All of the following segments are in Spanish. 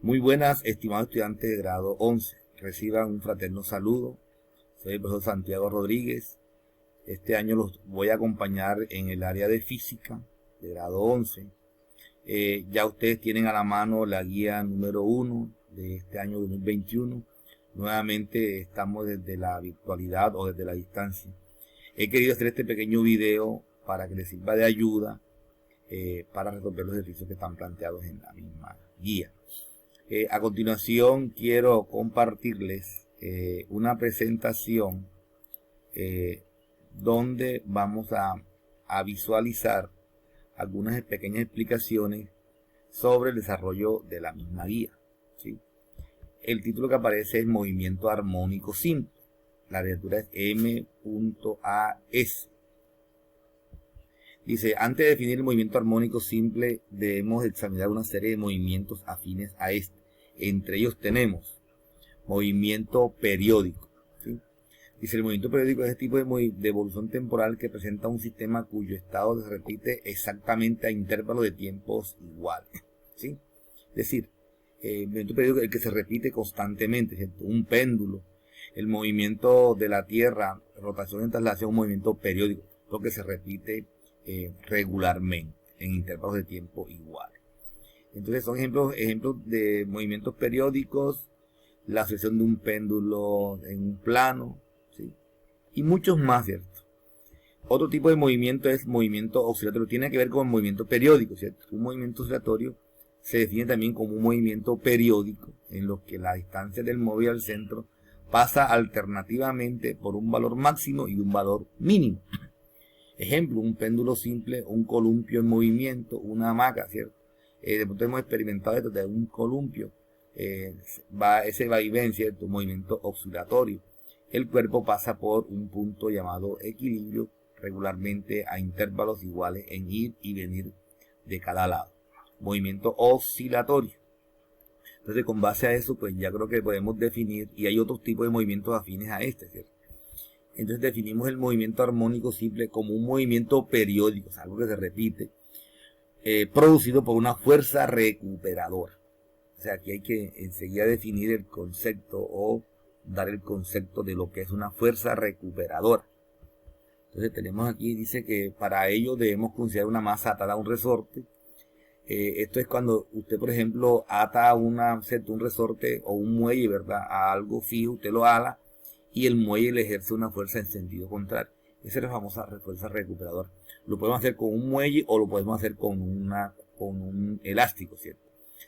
Muy buenas, estimados estudiantes de grado 11. Reciban un fraterno saludo. Soy el profesor Santiago Rodríguez. Este año los voy a acompañar en el área de física de grado 11. Ya ustedes tienen a la mano la guía número 1 de este año 2021. Nuevamente estamos desde la virtualidad o desde la distancia. He querido hacer este pequeño video para que les sirva de ayuda para resolver los ejercicios que están planteados en la misma guía. A continuación quiero compartirles una presentación donde vamos a visualizar algunas pequeñas explicaciones sobre el desarrollo de la misma guía, ¿sí? El título que aparece es Movimiento Armónico Simple. La lectura es M.A.S. Dice, antes de definir el movimiento armónico simple, debemos examinar una serie de movimientos afines a este. Entre ellos tenemos movimiento periódico, ¿sí? Dice, el movimiento periódico es el tipo de evolución temporal que presenta un sistema cuyo estado se repite exactamente a intervalos de tiempos iguales, ¿sí? Es decir, el movimiento periódico es el que se repite constantemente, ¿cierto? Un péndulo, el movimiento de la Tierra, rotación y traslación, un movimiento periódico, lo que se repite regularmente en intervalos de tiempo iguales. Entonces son ejemplos de movimientos periódicos, la sucesión de un péndulo en un plano, ¿sí? Y muchos más, ¿cierto? Otro tipo de movimiento es movimiento oscilatorio, tiene que ver con el movimiento periódico, ¿cierto? Un movimiento oscilatorio se define también como un movimiento periódico en lo que la distancia del móvil al centro pasa alternativamente por un valor máximo y un valor mínimo. Ejemplo, un péndulo simple, un columpio en movimiento, una hamaca, ¿cierto? De pronto hemos experimentado esto de un columpio, ese vaivén, ¿cierto? Un movimiento oscilatorio. El cuerpo pasa por un punto llamado equilibrio regularmente a intervalos iguales en ir y venir de cada lado. Movimiento oscilatorio. Entonces, con base a eso, pues ya creo que podemos definir, y hay otros tipos de movimientos afines a este, ¿cierto? Entonces definimos el movimiento armónico simple como un movimiento periódico, o sea, algo que se repite, producido por una fuerza recuperadora. O sea, aquí hay que enseguida definir el concepto o dar el concepto de lo que es una fuerza recuperadora. Entonces tenemos aquí, dice que para ello debemos considerar una masa atada a un resorte. Esto es cuando usted, por ejemplo, ata un resorte o un muelle, ¿verdad?, a algo fijo, usted lo ala, y el muelle le ejerce una fuerza en sentido contrario. Esa es la famosa fuerza recuperadora. Lo podemos hacer con un muelle o lo podemos hacer con un elástico, ¿cierto?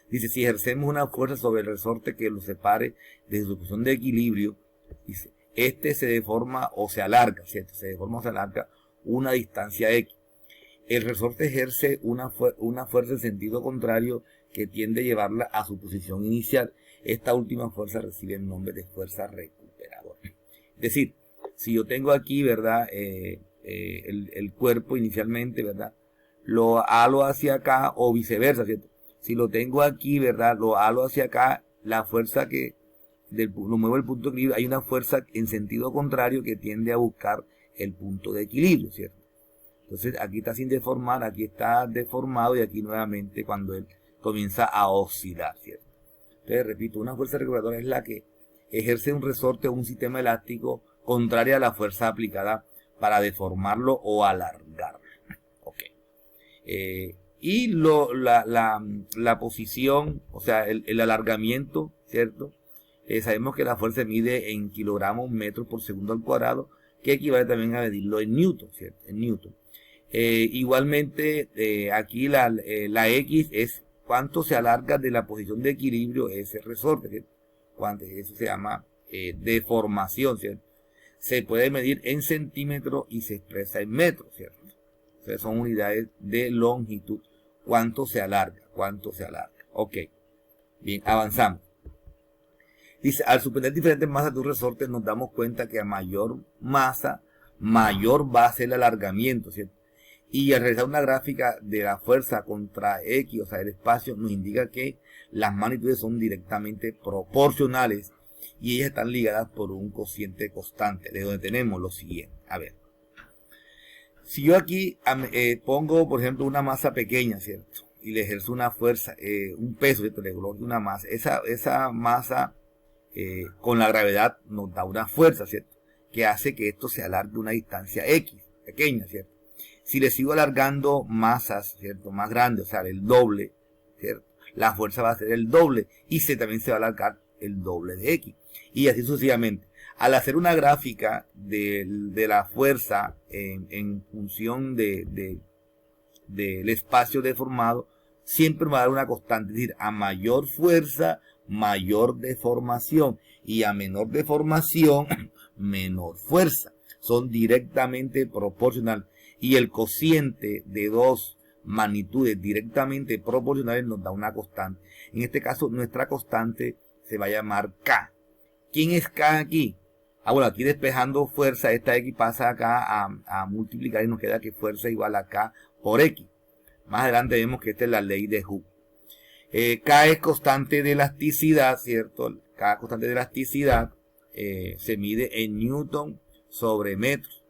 Dice, si ejercemos una fuerza sobre el resorte que lo separe de su posición de equilibrio, dice, este se deforma o se alarga, ¿cierto? Se deforma o se alarga una distancia X. El resorte ejerce una fuerza en sentido contrario que tiende a llevarla a su posición inicial. Esta última fuerza recibe el nombre de fuerza recuperadora. Es decir, si yo tengo aquí, ¿verdad?, el cuerpo inicialmente, ¿verdad?, lo halo hacia acá o viceversa, ¿cierto? Si lo tengo aquí, ¿verdad?, lo halo hacia acá, la fuerza que lo muevo el punto de equilibrio, hay una fuerza en sentido contrario que tiende a buscar el punto de equilibrio, ¿cierto? Entonces aquí está sin deformar, aquí está deformado y aquí nuevamente cuando él comienza a oscilar, ¿cierto? Entonces repito, una fuerza recuperadora es la que ejerce un resorte o un sistema elástico contraria a la fuerza aplicada para deformarlo o alargarlo. Ok. Y la posición, o sea, el alargamiento, ¿cierto? Sabemos que la fuerza se mide en kilogramos metros por segundo al cuadrado, que equivale también a medirlo en newton, ¿cierto? En newton. Igualmente, aquí la X es cuánto se alarga de la posición de equilibrio ese resorte, ¿cierto? Eso se llama deformación, ¿cierto? Se puede medir en centímetros y se expresa en metros, ¿cierto? Entonces son unidades de longitud. ¿Cuánto se alarga? ¿Cuánto se alarga? Ok. Bien, avanzamos. Dice, al suponer diferentes masas de un resorte nos damos cuenta que a mayor masa, mayor va a ser el alargamiento, ¿cierto? Y al realizar una gráfica de la fuerza contra X, o sea, el espacio, nos indica que las magnitudes son directamente proporcionales y ellas están ligadas por un cociente constante, de donde tenemos lo siguiente. A ver, si yo aquí pongo, por ejemplo, una masa pequeña, ¿cierto? y le ejerce una fuerza, un peso, ¿cierto? Le coloca una masa. Esa masa con la gravedad nos da una fuerza, ¿cierto? Que hace que esto se alargue una distancia X, pequeña, ¿cierto? Si le sigo alargando masas, ¿cierto? Más grandes, o sea, el doble, ¿cierto? La fuerza va a ser el doble y también se va a alargar el doble de X. Y así sucesivamente. Al hacer una gráfica de la fuerza en función del espacio deformado, siempre va a dar una constante. Es decir, a mayor fuerza, mayor deformación. Y a menor deformación, menor fuerza. Son directamente proporcionales. Y el cociente de dos magnitudes directamente proporcionales nos da una constante. En este caso, nuestra constante se va a llamar K. ¿Quién es K aquí? Bueno, aquí despejando fuerza, esta X pasa acá a multiplicar y nos queda que fuerza igual a K por X. Más adelante vemos que esta es la ley de Hooke. K es constante de elasticidad, ¿cierto? K constante de elasticidad se mide en newton sobre metros.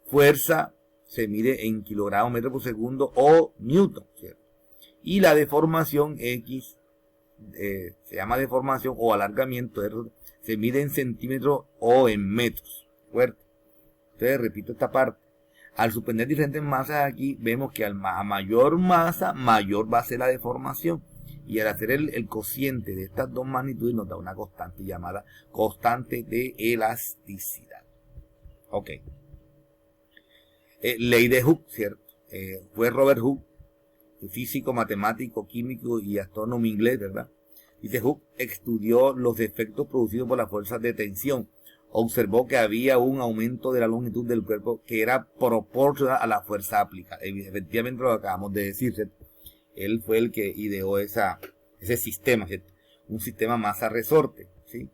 Fuerza se mide en kilogramos metros por segundo o newton, ¿cierto? Y la deformación X se llama deformación o alargamiento, se mide en centímetros o en metros, ¿cierto? Entonces repito esta parte. Al suspender diferentes masas aquí, vemos que a mayor masa, mayor va a ser la deformación. Y al hacer el cociente de estas dos magnitudes nos da una constante llamada constante de elasticidad. Ok. Ley de Hooke, ¿cierto? Fue Robert Hooke, físico, matemático, químico y astrónomo inglés, ¿verdad? Dice, Hooke estudió los efectos producidos por las fuerzas de tensión. Observó que había un aumento de la longitud del cuerpo que era proporcional a la fuerza aplicada. Efectivamente lo acabamos de decir, ¿cierto? Él fue el que ideó ese sistema, ¿cierto? Un sistema masa-resorte, ¿sí?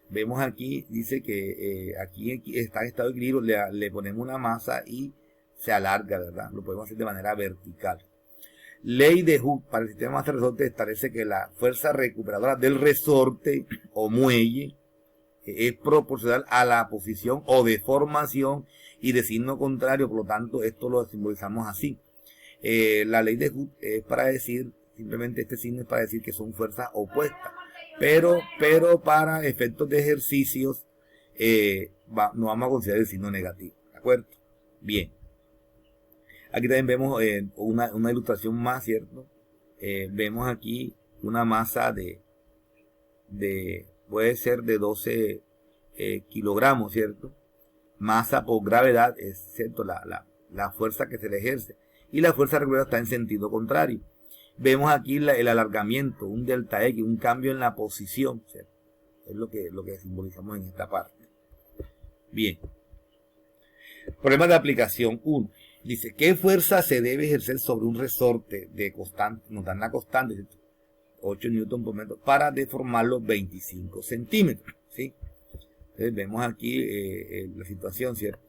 Vemos aquí, dice que aquí está en estado de equilibrio, le ponemos una masa y se alarga, ¿verdad? Lo podemos hacer de manera vertical. Ley de Hooke para el sistema masa-resorte establece que la fuerza recuperadora del resorte o muelle es proporcional a la posición o deformación y de signo contrario, por lo tanto esto lo simbolizamos así. La ley de Hooke es para decir, simplemente este signo es para decir que son fuerzas opuestas, pero para efectos de ejercicios no vamos a considerar el signo negativo, ¿de acuerdo? Bien. Aquí también vemos una ilustración más, ¿cierto? Vemos aquí una masa puede ser de 12 kilogramos, ¿cierto? Masa por gravedad es, ¿cierto? La fuerza que se le ejerce. Y la fuerza regular está en sentido contrario. Vemos aquí el alargamiento, un delta X, un cambio en la posición, ¿cierto? Es lo que simbolizamos en esta parte. Bien. Problema de aplicación 1. Dice, ¿qué fuerza se debe ejercer sobre un resorte de constante? Nos dan la constante, ¿cierto? 8 newton por metro para deformarlo 25 centímetros, ¿sí? Entonces vemos aquí la situación, ¿cierto?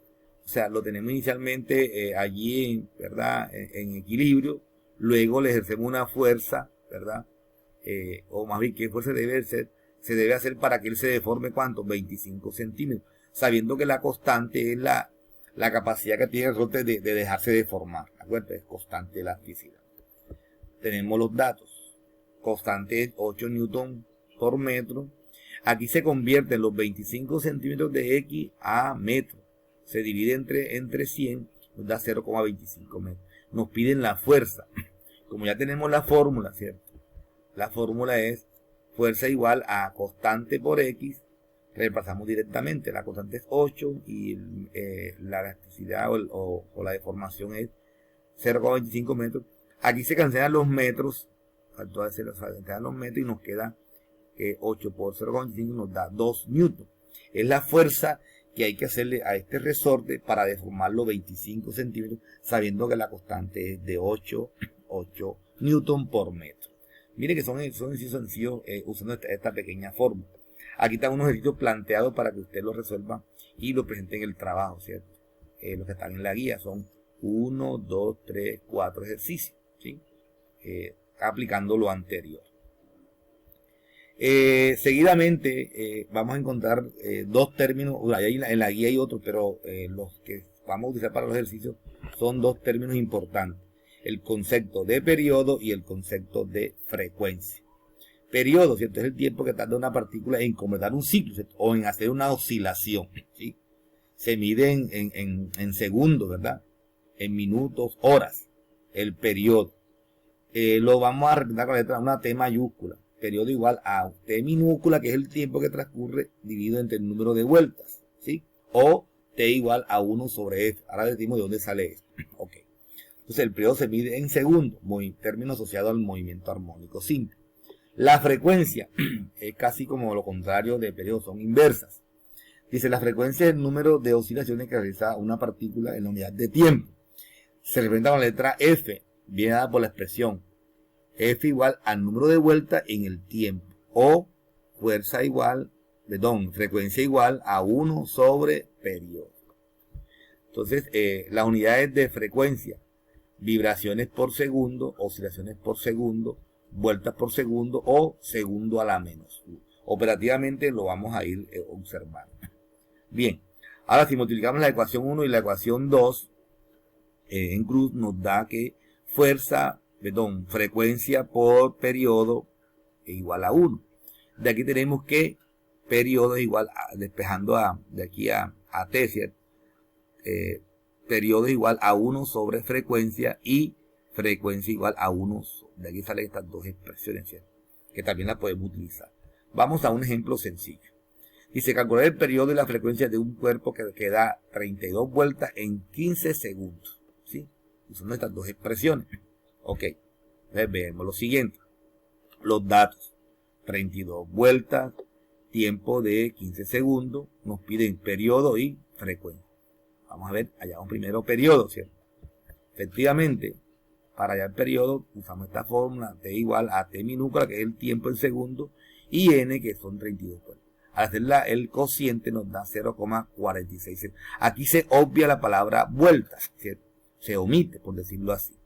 O sea, lo tenemos inicialmente allí, ¿verdad? En equilibrio. Luego le ejercemos una fuerza, ¿verdad? O más bien, ¿qué fuerza debe ser? Se debe hacer para que él se deforme, ¿cuánto? 25 centímetros. Sabiendo que la constante es la capacidad que tiene el resorte de dejarse deformar. ¿De acuerdo? Es constante elasticidad. Tenemos los datos. Constante es 8 newton por metro. Aquí se convierten los 25 centímetros de X a metro. Se divide entre 100, nos da 0,25 metros. Nos piden la fuerza. Como ya tenemos la fórmula, ¿cierto? La fórmula es fuerza igual a constante por X. Repasamos directamente. La constante es 8 y la elasticidad o la deformación es 0,25 metros. Aquí se cancelan los metros. Se cancelan los metros y nos queda 8 por 0,25 nos da 2 newton. Es la fuerza que hay que hacerle a este resorte para deformarlo 25 centímetros, sabiendo que la constante es de 8 newton por metro. Mire que son sencillos usando esta pequeña fórmula. Aquí están unos ejercicios planteados para que usted los resuelva y lo presente en el trabajo, ¿cierto? Los que están en la guía son 1, 2, 3, 4 ejercicios, ¿sí? Aplicando lo anterior. Seguidamente vamos a encontrar dos términos, en la guía hay otros, pero los que vamos a utilizar para los ejercicios son dos términos importantes. el concepto de periodo y el concepto de frecuencia. Periodo, ¿cierto? Es el tiempo que tarda una partícula en completar un ciclo, ¿cierto? O en hacer una oscilación, ¿sí? Se mide en segundos, ¿verdad? En minutos, horas, el periodo. Lo vamos a representar con la letra una T mayúscula. Periodo igual a T minúscula, que es el tiempo que transcurre dividido entre el número de vueltas, ¿sí? O T igual a 1 sobre F. Ahora decimos de dónde sale esto. Ok. Entonces el periodo se mide en segundos, término asociado al movimiento armónico simple. La frecuencia es casi como lo contrario de periodo, son inversas. Dice, la frecuencia es el número de oscilaciones que realiza una partícula en la unidad de tiempo. Se representa con la letra F, viene dada por la expresión F igual al número de vueltas en el tiempo. O frecuencia igual a 1 sobre periodo. Entonces, las unidades de frecuencia, vibraciones por segundo, oscilaciones por segundo, vueltas por segundo o segundo a la menos 1. Operativamente lo vamos a ir observando. Bien, ahora si multiplicamos la ecuación 1 y la ecuación 2 en cruz, nos da que frecuencia por periodo es igual a 1. De aquí tenemos que periodo es igual a, despejando de aquí a T, ¿cierto? Periodo es igual a 1 sobre frecuencia y frecuencia igual a 1. De aquí salen estas dos expresiones, ¿cierto? Que también las podemos utilizar. Vamos a un ejemplo sencillo. Dice, calcular el periodo y la frecuencia de un cuerpo que da 32 vueltas en 15 segundos. ¿Sí? Usando estas dos expresiones. Ok. Entonces vemos lo siguiente. Los datos. 32 vueltas, tiempo de 15 segundos. Nos piden periodo y frecuencia. Vamos a ver, allá un primero periodo, ¿cierto? Efectivamente, para hallar el periodo usamos esta fórmula, T igual a T minúscula, que es el tiempo en segundos, y N, que son 32 vueltas. Al hacerla, el cociente nos da 0,46. Aquí se obvia la palabra vueltas, ¿cierto? Se omite, por decirlo así.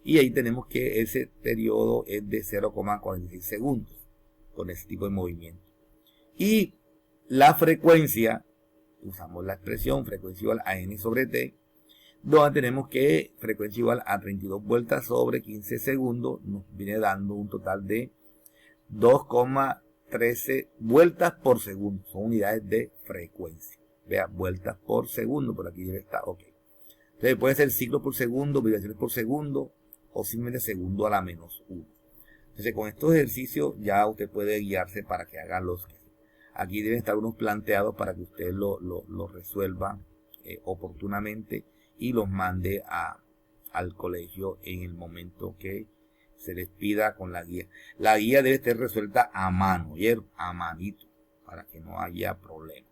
Y ahí tenemos que ese periodo es de 0,46 segundos, con ese tipo de movimiento. Y la frecuencia, usamos la expresión frecuencia igual a N sobre T, donde tenemos que frecuencia igual a 32 vueltas sobre 15 segundos, nos viene dando un total de 2,13 vueltas por segundo. Son unidades de frecuencia. Vea, vueltas por segundo, por aquí debe estar, ok. Entonces puede ser ciclos por segundo, vibraciones por segundo, o simplemente segundo a la menos 1. Entonces con estos ejercicios ya usted puede guiarse para que haga los que aquí deben estar unos planteados para que usted lo resuelva oportunamente y los mande al colegio en el momento que se les pida con la guía. La guía debe estar resuelta a mano, ¿oyeron? A manito, para que no haya problema.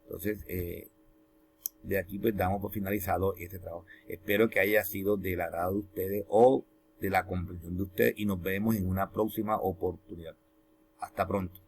Entonces, de aquí pues damos por finalizado este trabajo. Espero que haya sido del agrado de ustedes o de la comprensión de ustedes y nos vemos en una próxima oportunidad. Hasta pronto.